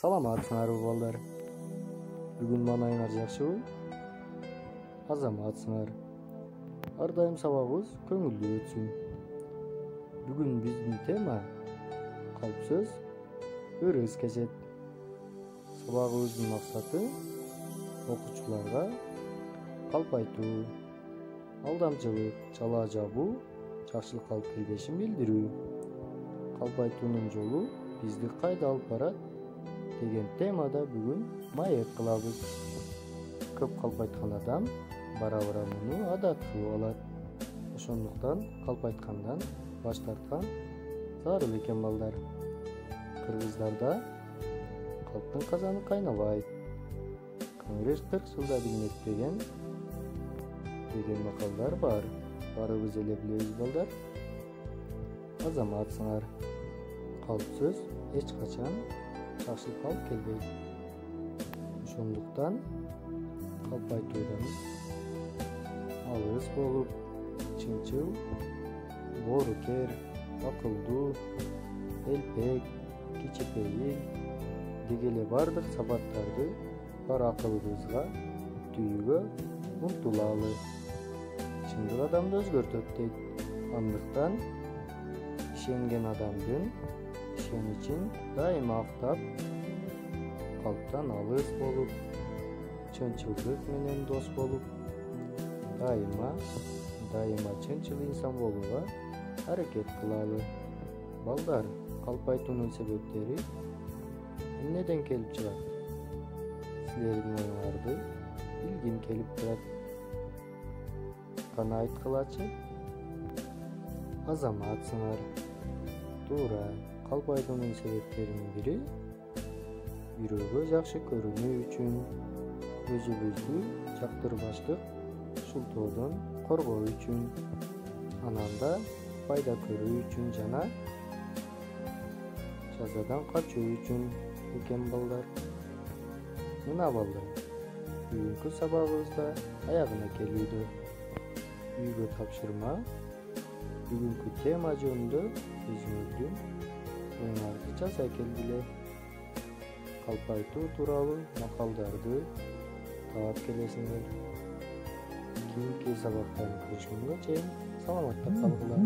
Саламатсыңарбы балдар? Бүгүн маанайыңар жакшыбы? Азаматсыңар. Ар дайым сабагыбыз көңүлдүү өтсүн. Бүгүн биздин тема калпсыз өрөз кесет. Сабагыбыздын максаты окуучуларга калп айтуу, алдамчылык, чала жабуу, жакшылык алып келбешин билдирүү. Калп айтуунун жолу бизди кайда алып барат деген темада бүгүн маек кылабыз. Көп калп айткан адам бара-бара муну адат кылып алат. Ошондуктан калп айткандан баш тарткан зарыл экен балдар. Кыргыздарда калптын казаны кайнабайт. Көңүрөч 40 жылда билмек деген макалдар бар. Барыбыз эле билебиз балдар. Азаматсыңар. Калпсыз эч качан жакшылык алып келбейт. Ошондуктан калп айтуудан алыс болуп, чынчыл, боорукер, акылдуу, элпек, кичепейил дегеле бардык сапаттарды бар акылыбызга түйүүгө умтулалы. Чындык адамды өзгөртөт дейт. Андыктан ишенген адамдын ишеничин дайыма актап, калптан алыс болуп, чынчылдык менен дос болуп, дайыма чынчыл инсан болууга аракет кылалы. Балдар, калп айтуунун себептери эмнеден келип чыгат? Силердин оюңарды билгим келип турат. Кана айткылачы? Азаматсыңар. Туура, калп айтуунун себептеринин бири бирөөгө жакшы көрүнүү үчүн, өзүбүздү жактырбаштык шултоодон коргоо үчүн, анан да пайда көрүү үчүн жана жазадан качуу үчүн экен балдар. Мына балдар, бүгүнкү сабагыбызда аягына келүүдө. Үйгө тапшырма бүгүнкү тема жөнүндө өзүңөрдүн оюңарды жаза келгиле. Калп айтуу тууралуу макалдарды таап келесиңер. Кийинки сабактан көрүшкөнгө чейин саламатта калгыла.